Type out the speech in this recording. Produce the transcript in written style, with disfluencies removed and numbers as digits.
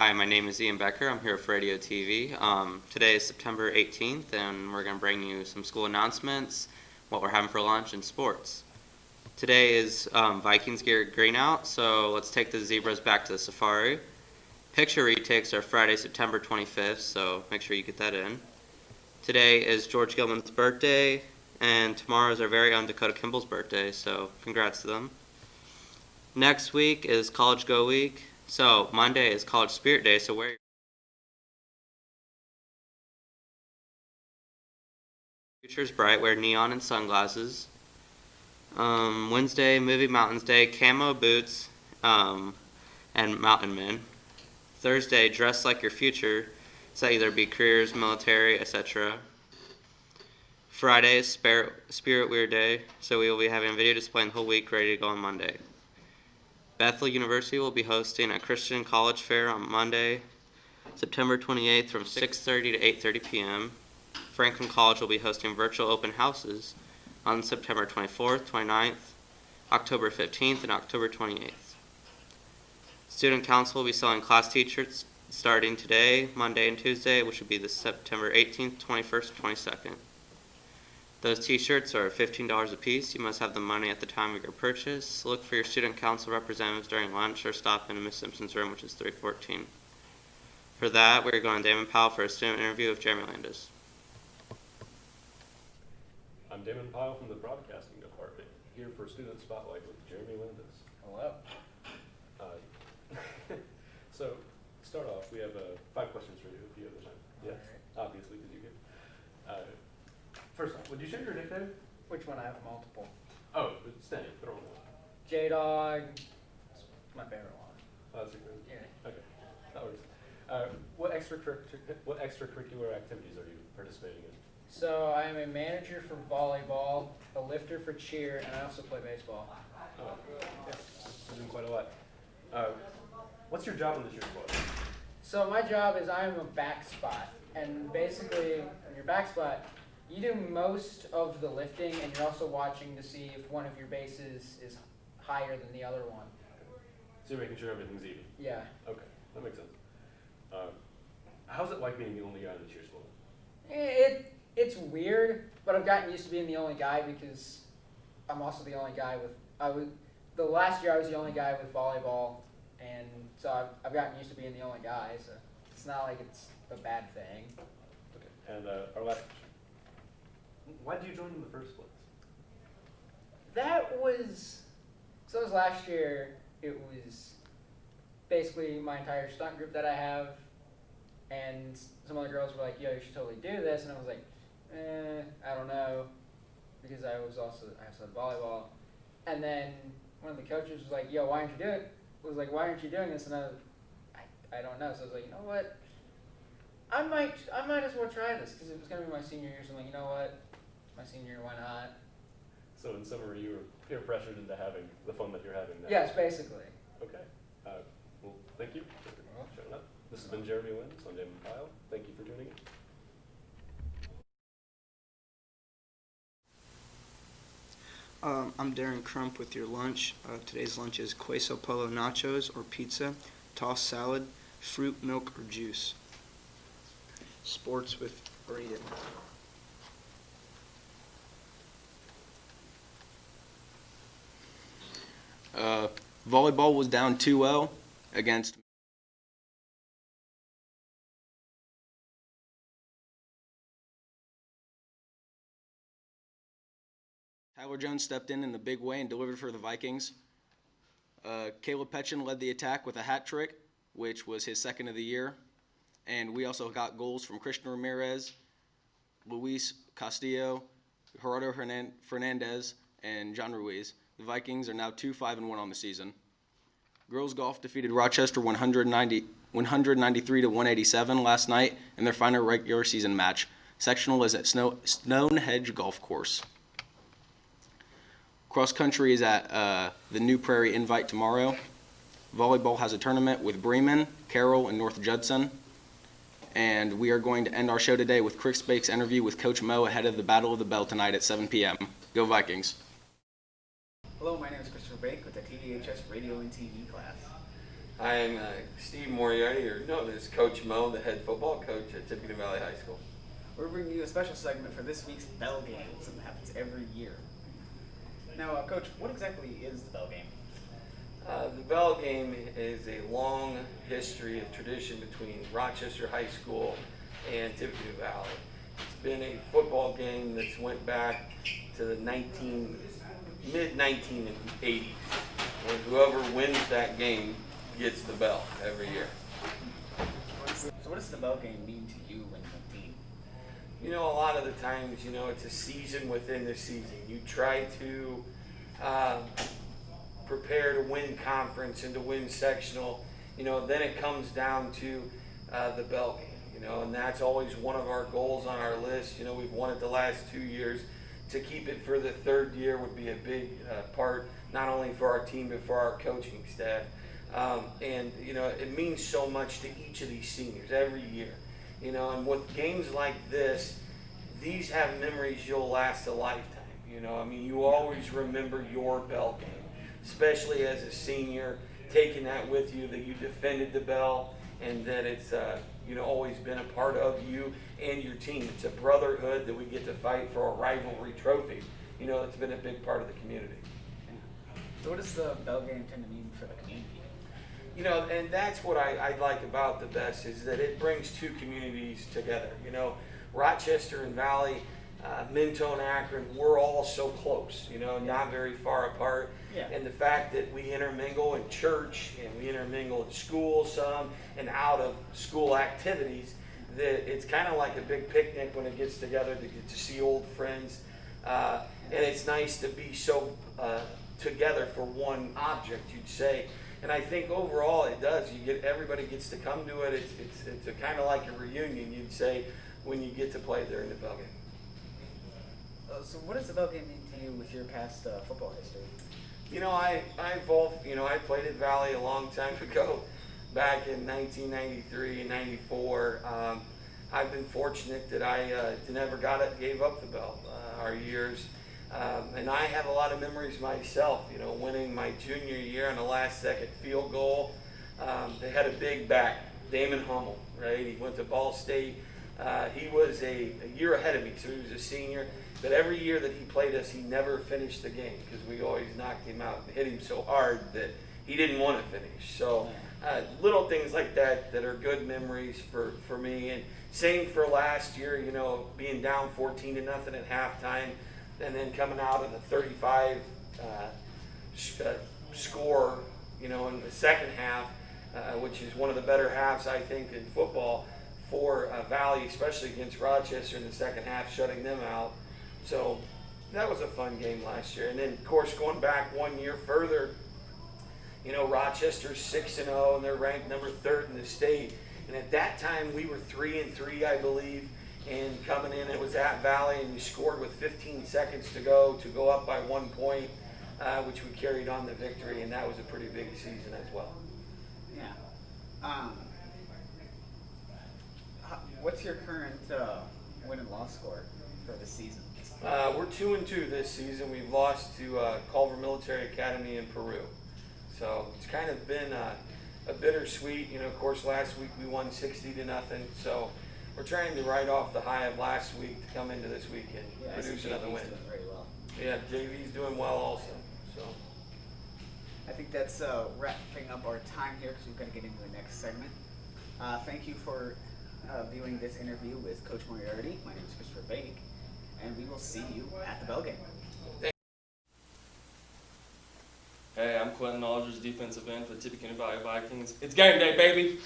Hi, my name is Ian Becker. I'm here for Radio TV. Today is September 18th, and we're going to bring you some school announcements, what we're having for lunch, and sports. Today is Vikings gear green out, so let's take the zebras back to the safari. Picture retakes are Friday, September 25th, so make sure you get that in. Today is George Gilman's birthday, and tomorrow is our very own Dakota Kimball's birthday, so congrats to them. Next week is College Go Week. So Monday is College Spirit Day, so wear your future's bright, wear neon and sunglasses. Wednesday, Movie Mountains Day, camo boots, and mountain men. Thursday, dress like your future, so either be careers, military, etc. Friday is Spirit Weird Day, so we will be having a video display the whole week ready to go on Monday. Bethel University will be hosting a Christian College Fair on Monday, September 28th from 6:30 to 8:30 p.m. Franklin College will be hosting virtual open houses on September 24th, 29th, October 15th, and October 28th. Student Council will be selling class t-shirts starting today, Monday and Tuesday, which will be the September 18th, 21st, and 22nd. Those t-shirts are $15 a piece. You must have the money at the time of your purchase. Look for your student council representatives during lunch or stop in Miss Simpson's room, which is 314. For that, we're going to Damon Powell for a student interview with Jeremy Landis. I'm Damon Powell from the Broadcasting Department, here for Student Spotlight with Jeremy Landis. Hello. So, start off, we have 5 questions for you if you have the time. Yeah, Right. obviously, because you can. First off, would you share your nickname? Which one? I have multiple. Oh, stay, throw one. J-Dog. It's my favorite one. Oh, that's a good. Yeah. Okay, that works. What extracurricular activities are you participating in? So I am a manager for volleyball, a lifter for cheer, and I also play baseball. Oh, yeah, you're doing quite a lot. What's your job on the cheer squad? So my job is I'm a back spot, and basically when you're back spot, you do most of the lifting, and you're also watching to see if one of your bases is higher than the other one. So you're making sure everything's even? Yeah. Okay, that makes sense. How's it like being the only guy on the cheer squad? It's weird, but I've gotten used to being the only guy because I'm also the only guy with. The last year I was the only guy with volleyball, and so I've gotten used to being the only guy. So it's not like it's a bad thing. Okay, and our last question. Why did you join in the first place? That was last year. It was basically my entire stunt group that I have, and some other girls were like, "Yo, you should totally do this," and I was like, I don't know, because I also had volleyball, and then one of the coaches was like, "Yo, why aren't you doing it?" Was like, "Why aren't you doing this?" And I don't know. So I was like, you know what? I might as well try this because it was gonna be my senior year. So I'm like, you know what? My senior year, why not? So in summary, you were peer pressured into having the fun that you're having now. Yes, basically. Okay. Well, thank you for showing up. This has been Jeremy Landis. I'm Damon Pyle. Thank you for tuning in. I'm Darren Crump with your lunch. Today's lunch is queso polo nachos or pizza, tossed salad, fruit, milk, or juice. Sports with Braden. Volleyball was down 2-0 against Tyler Jones stepped in the big way and delivered for the Vikings. Caleb Petchin led the attack with a hat trick, which was his second of the year. And we also got goals from Christian Ramirez, Luis Castillo, Gerardo Fernandez, and John Ruiz. The Vikings are now 2-5-1 on the season. Girls golf defeated Rochester 193 to 187 last night in their final regular season match. Sectional is at Stonehenge Golf Course. Cross country is at the New Prairie Invite tomorrow. Volleyball has a tournament with Bremen, Carroll, and North Judson. And we are going to end our show today with Chris Bake's interview with Coach Mo ahead of the Battle of the Bell tonight at 7 p.m. Go Vikings. Hello, my name is Christopher Bake with the TVHS Radio and TV class. I'm Steve Moriarty, or known as Coach Mo, the head football coach at Tippecanoe Valley High School. We're bringing you a special segment for this week's Bell Game, something that happens every year. Now, Coach, what exactly is the Bell Game? The Bell Game is a long history of tradition between Rochester High School and Tippecanoe Valley. It's been a football game that's went back to the mid-1980s, and whoever wins that game gets the bell every year. So what does the Bell Game mean to you and the team? You know, a lot of the times, you know, it's a season within the season. You try to prepare to win conference and to win sectional. You know, then it comes down to the Bell Game. You know, and that's always one of our goals on our list. You know, we've won it the last 2 years. To keep it for the third year would be a big part, not only for our team, but for our coaching staff. And, you know, it means so much to each of these seniors every year. You know, and with games like this, these have memories you'll last a lifetime. You know, I mean, you always remember your bell game, especially as a senior, taking that with you, that you defended the bell, and that it's, you know, always been a part of you and your team. It's a brotherhood that we get to fight for a rivalry trophy. You know, it's been a big part of the community. So what does the Bell Game tend to mean for the community? You know, and that's what I like about the best, is that it brings two communities together. You know, Rochester and Valley, Mentone, Akron, we're all so close, you know, not very far apart. Yeah. And the fact that we intermingle in church and we intermingle in school some and out of school activities, that it's kind of like a big picnic when it gets together to get to see old friends. And it's nice to be so together for one object, you'd say. And I think overall it does. You get, everybody gets to come to it. It's a kind of like a reunion, you'd say, when you get to play during the Bell Game. So what does the Bell Game mean to you with your past football history? You know, I played at Valley a long time ago, back in 1993 and 94. I've been fortunate that I never gave up the belt our years. And I have a lot of memories myself, you know, winning my junior year on the last second field goal. They had a big back, Damon Hummel, right? He went to Ball State. He was a year ahead of me, so he was a senior. But every year that he played us, he never finished the game because we always knocked him out and hit him so hard that he didn't want to finish. So little things like that that are good memories for me. And same for last year, you know, being down 14-0 at halftime and then coming out of the 35 score, you know, in the second half, which is one of the better halves, I think, in football for Valley, especially against Rochester in the second half, shutting them out. So that was a fun game last year. And then, of course, going back 1 year further, you know, Rochester's 6-0, and they're ranked number 3rd in the state. And at that time, we were 3-3, I believe. And coming in, it was at Valley, and you scored with 15 seconds to go up by 1 point, which we carried on the victory, and that was a pretty big season as well. Yeah. What's your current win and loss score for this season? We're 2-2 this season. We've lost to Culver Military Academy in Peru. So it's kind of been a bittersweet. You know, of course, last week we won 60-0. So we're trying to ride off the high of last week to come into this week and produce another win. Doing very well. Yeah, JV's doing well also. So I think that's wrapping up our time here because we've got to get into the next segment. Thank you for viewing this interview with Coach Moriarty. My name is Christopher Bake, and we will see you at the Bell Game. Hey, I'm Quentin Aldridge, defensive end for the Tippecanoe Valley Vikings. It's game day, baby!